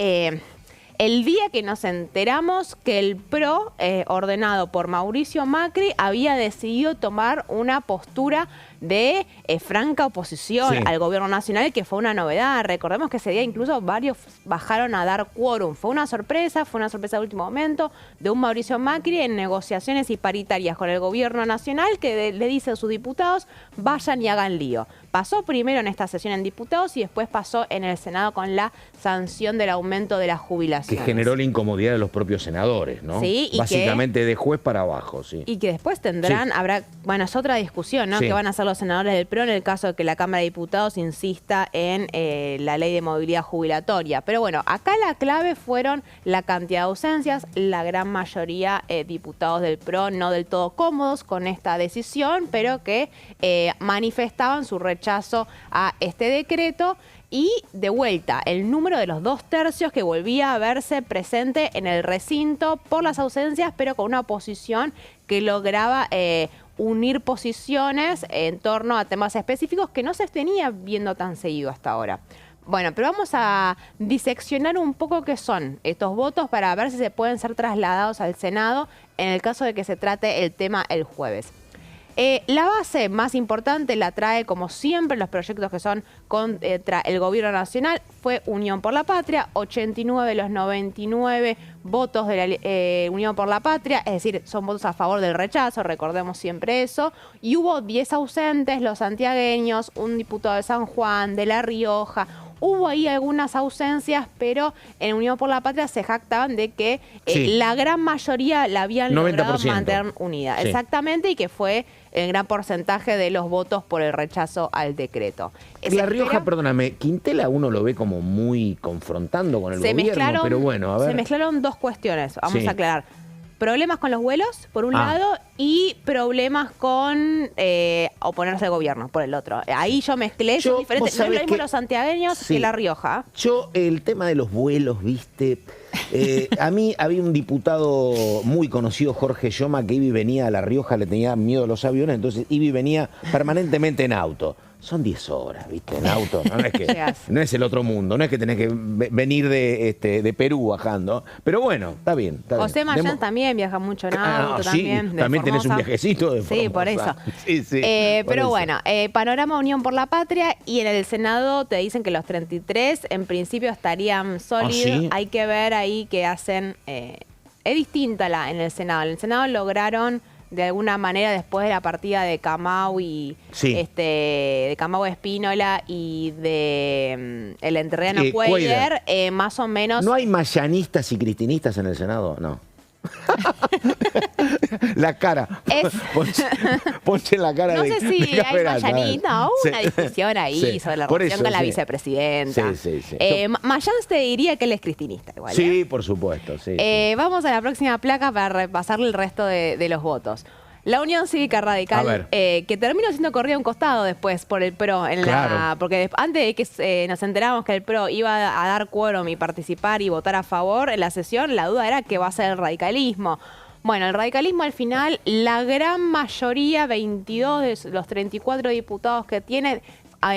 el día que nos enteramos que el PRO, ordenado por Mauricio Macri, había decidido tomar una postura de franca oposición al gobierno nacional, que fue una novedad. Recordemos que ese día incluso varios bajaron a dar quórum. Fue una sorpresa de último momento de un Mauricio Macri en negociaciones y paritarias con el gobierno nacional que le dice a sus diputados, vayan y hagan lío. Pasó primero en esta sesión en diputados y después pasó en el Senado con la sanción del aumento de las jubilaciones. Que generó la incomodidad de los propios senadores, ¿no? Sí, y básicamente de juez para abajo, sí. Y que después tendrán, bueno, es otra discusión, ¿no? Sí. Que van a hacer los senadores del PRO en el caso de que la Cámara de Diputados insista en la ley de movilidad jubilatoria. Pero bueno, acá la clave fueron la cantidad de ausencias, la gran mayoría diputados del PRO no del todo cómodos con esta decisión, pero que manifestaban su rechazo a este decreto. Y de vuelta, el número de los 2/3 que volvía a verse presente en el recinto por las ausencias, pero con una oposición que lograba unir posiciones en torno a temas específicos que no se venía viendo tan seguido hasta ahora. Bueno, pero vamos a diseccionar un poco qué son estos votos para ver si se pueden ser trasladados al Senado en el caso de que se trate el tema el jueves. La base más importante la trae, como siempre, los proyectos que son contra el gobierno nacional. Fue Unión por la Patria, 89 de los 99 votos de la Unión por la Patria, es decir, son votos a favor del rechazo, recordemos siempre eso. Y hubo 10 ausentes, los santiagueños, un diputado de San Juan, de La Rioja. Hubo ahí algunas ausencias, pero en Unión por la Patria se jactaban de que la gran mayoría la habían 90%. logrado mantener unida. Sí. Exactamente, y que fue el gran porcentaje de los votos por el rechazo al decreto. La Rioja, perdóname, Quintela uno lo ve como muy confrontando con el gobierno, pero bueno, a ver. Se mezclaron dos cuestiones, vamos Sí. a aclarar. Problemas con los vuelos, por un lado, y problemas con oponerse al gobierno, por el otro. Ahí yo mezclé, son diferentes. vos No es lo sabés mismo que- los santiagueños Sí. que La Rioja. Yo, el tema de los vuelos, viste, a mí había un diputado muy conocido, Jorge Lloma, que iba y venía a La Rioja, le tenía miedo a los aviones, entonces iba y venía permanentemente en auto. Son 10 horas, viste, en auto, no es que no es el otro mundo, no es que tenés que venir de Perú bajando, pero bueno, está bien. José Mayán también viaja mucho en auto, sí, también. de también tenés un Formosa. viajecito de Sí, por eso. Formosa. Sí, sí, por pero eso. bueno, panorama Unión por la Patria, y en el Senado te dicen que los 33 en principio estarían sólidos. ¿sí? Hay que ver ahí qué hacen. Es distinta en el Senado. En el Senado lograron de alguna manera después de la partida de Camau y de Camau Espínola y de el entrerriano Cuéllar, más o menos. ¿No hay mayanistas y cristinistas en el Senado? No. La cara. Ponche la cara. No de, sé si de hay mayanita o una discusión ahí sobre la relación con la vicepresidenta. Mayans te diría que él es cristinista igual. Sí, por supuesto. Vamos a la próxima placa para repasarle el resto de los votos. La Unión Cívica Radical, que terminó siendo corrida a un costado después por el PRO, porque antes de que nos enteramos que el PRO iba a dar quórum y participar y votar a favor en la sesión, la duda era qué va a ser el radicalismo. Bueno, el radicalismo al final, la gran mayoría, 22 de los 34 diputados que tiene,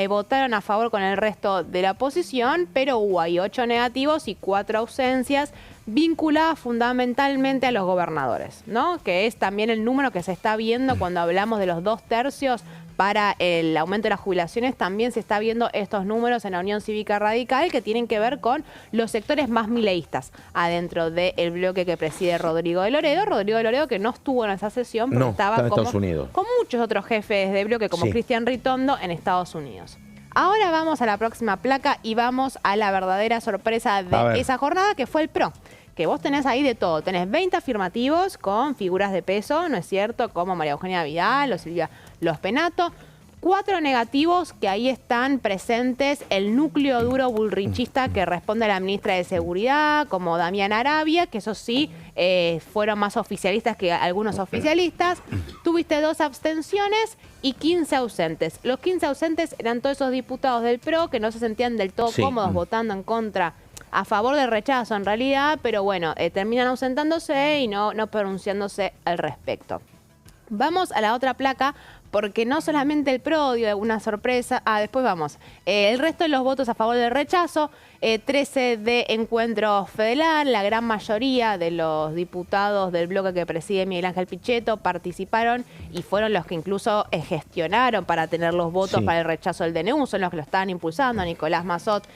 votaron a favor con el resto de la oposición, pero hay 8 negativos y 4 ausencias, vinculadas fundamentalmente a los gobernadores, ¿no? Que es también el número que se está viendo cuando hablamos de los 2/3 para el aumento de las jubilaciones. También se está viendo estos números en la Unión Cívica Radical que tienen que ver con los sectores más mileístas adentro del bloque que preside Rodrigo de Loredo. Rodrigo de Loredo que no estuvo en esa sesión porque estaba en Estados Unidos, con muchos otros jefes de bloque como Cristian Ritondo en Estados Unidos. Ahora vamos a la próxima placa y vamos a la verdadera sorpresa de esa jornada, que fue el PRO. Que vos tenés ahí de todo. Tenés 20 afirmativos con figuras de peso, ¿no es cierto? Como María Eugenia Vidal o Silvia Lospenato. 4 negativos que ahí están presentes el núcleo duro bullrichista que responde a la ministra de Seguridad, como Damián Arabia, que eso sí, fueron más oficialistas que algunos oficialistas. Tuviste 2 abstenciones y 15 ausentes. Los 15 ausentes eran todos esos diputados del PRO que no se sentían del todo cómodos votando en contra, a favor del rechazo en realidad, pero bueno, terminan ausentándose y no pronunciándose al respecto. Vamos a la otra placa, porque no solamente el PRO dio una sorpresa. Después vamos. El resto de los votos a favor del rechazo, 13 de Encuentro Federal, la gran mayoría de los diputados del bloque que preside Miguel Ángel Pichetto participaron y fueron los que incluso gestionaron para tener los votos para el rechazo del DNU, son los que lo estaban impulsando, Nicolás Massot,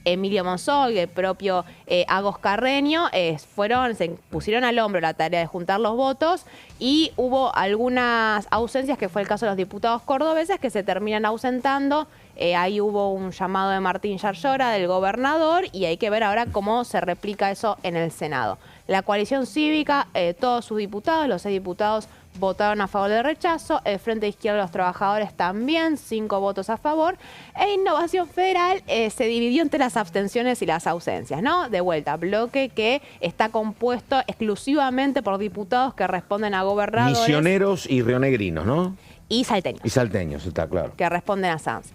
Emilio Monzó y el propio Agos Carreño, se pusieron al hombro la tarea de juntar los votos y hubo algunas ausencias, que fue el caso de los diputados cordobeses, que se terminan ausentando. Ahí hubo un llamado de Martín Yarlora, del gobernador, y hay que ver ahora cómo se replica eso en el Senado. La coalición cívica, todos sus diputados, los 6 diputados, votaron a favor del rechazo. El Frente Izquierda de los Trabajadores también, 5 votos a favor. E Innovación Federal se dividió entre las abstenciones y las ausencias, ¿no? De vuelta, bloque que está compuesto exclusivamente por diputados que responden a gobernadores. Misioneros y rionegrinos, ¿no? Y salteños. Y salteños, está claro. Que responden a SANS.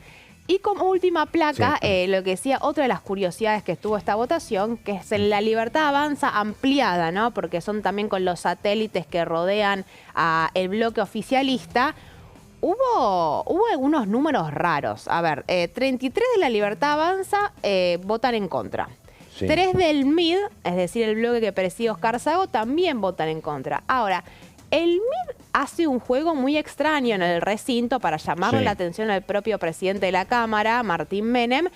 Y como última placa, lo que decía, otra de las curiosidades que estuvo esta votación, que es en la Libertad Avanza ampliada, ¿no? Porque son también con los satélites que rodean a el bloque oficialista. Hubo algunos números raros. A ver, 33 de la Libertad Avanza votan en contra. 3 del MID, es decir, el bloque que preside Oscar Sago, también votan en contra. Ahora, el MID hace un juego muy extraño en el recinto para llamarle la atención al propio presidente de la Cámara, Martín Menem,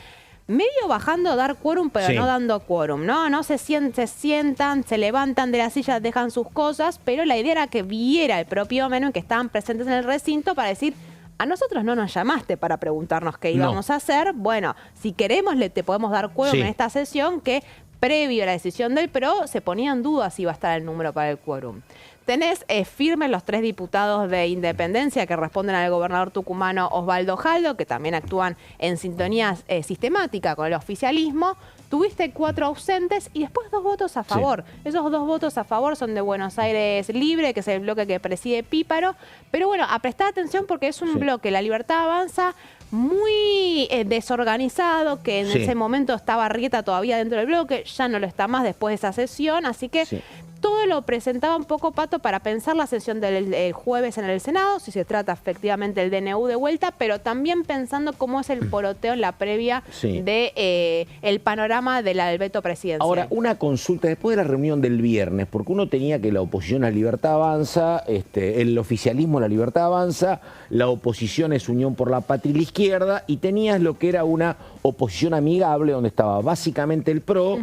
medio bajando a dar quórum, pero no dando quórum, ¿no? No se sientan, se levantan de la silla, dejan sus cosas, pero la idea era que viera el propio Menem, que estaban presentes en el recinto, para decir: a nosotros no nos llamaste para preguntarnos qué íbamos a hacer. Bueno, si queremos te podemos dar quórum en esta sesión, que previo a la decisión del PRO se ponía en duda si iba a estar el número para el quórum. Tenés firmes los 3 diputados de Independencia que responden al gobernador tucumano Osvaldo Jaldo, que también actúan en sintonía sistemática con el oficialismo. Tuviste 4 ausentes y después 2 votos a favor. Esos 2 votos a favor son de Buenos Aires Libre, que es el bloque que preside Píparo. Pero bueno, a prestar atención porque es un bloque, La Libertad Avanza, muy desorganizado, que en ese momento estaba Arrieta todavía dentro del bloque, ya no lo está más después de esa sesión, así que todo lo presentaba un poco, Pato, para pensar la sesión del jueves en el Senado, si se trata efectivamente del DNU de vuelta, pero también pensando cómo es el poroteo en la previa de el panorama del veto presidencial. Ahora, una consulta después de la reunión del viernes, porque uno tenía que la oposición a la Libertad Avanza, el oficialismo a la Libertad Avanza, la oposición es Unión por la Patria y la Izquierda, y tenías lo que era una oposición amigable, donde estaba básicamente el PRO,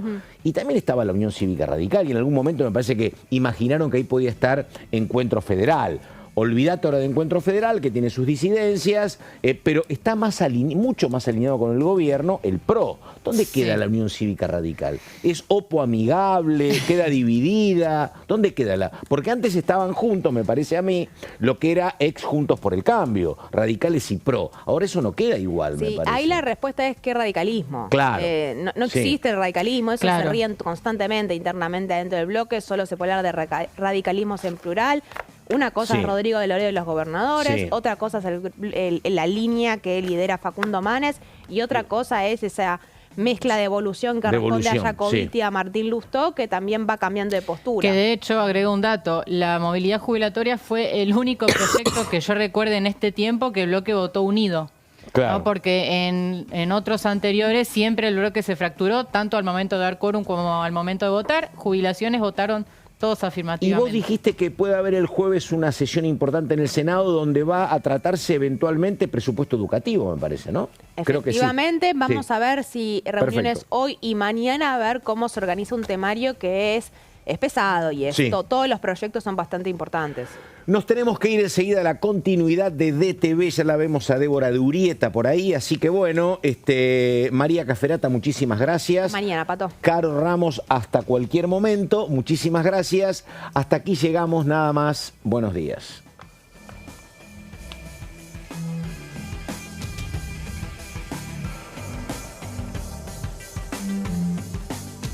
y también estaba la Unión Cívica Radical, y en algún momento me parece que porque imaginaron que ahí podía estar Encuentro Federal. Olvídate ahora de Encuentro Federal, que tiene sus disidencias, pero está mucho más alineado con el gobierno el PRO. ¿Dónde queda la Unión Cívica Radical? ¿Es opo amigable? ¿Queda dividida? ¿Dónde queda la...? Porque antes estaban juntos, me parece a mí, lo que era ex Juntos por el Cambio, radicales y PRO. Ahora eso no queda igual, me parece. Ahí la respuesta es que radicalismo. Claro. No existe el radicalismo, eso se ríen constantemente internamente dentro del bloque, solo se puede hablar de radicalismos en plural. Una cosa es Rodrigo de Loredo y los gobernadores, otra cosa es la línea que lidera Facundo Manes y otra cosa es esa mezcla de evolución que responde a Jacobiti y a Martín Lustó, que también va cambiando de postura. Que de hecho, agrego un dato, la movilidad jubilatoria fue el único proyecto que yo recuerde en este tiempo que el bloque votó unido. Claro. ¿No? Porque en otros anteriores siempre el bloque se fracturó, tanto al momento de dar quórum como al momento de votar. Jubilaciones votaron todos afirmativamente. Y vos dijiste que puede haber el jueves una sesión importante en el Senado donde va a tratarse eventualmente presupuesto educativo, me parece, ¿no? Efectivamente, creo que sí. Vamos a ver si reuniones hoy y mañana, a ver cómo se organiza un temario que es pesado y todos los proyectos son bastante importantes. Nos tenemos que ir enseguida a la continuidad de DTV, ya la vemos a Débora de Urieta por ahí, así que bueno, María Caferata, muchísimas gracias. Mañana, Pato. Caro Ramos, hasta cualquier momento, muchísimas gracias. Hasta aquí llegamos, nada más, buenos días.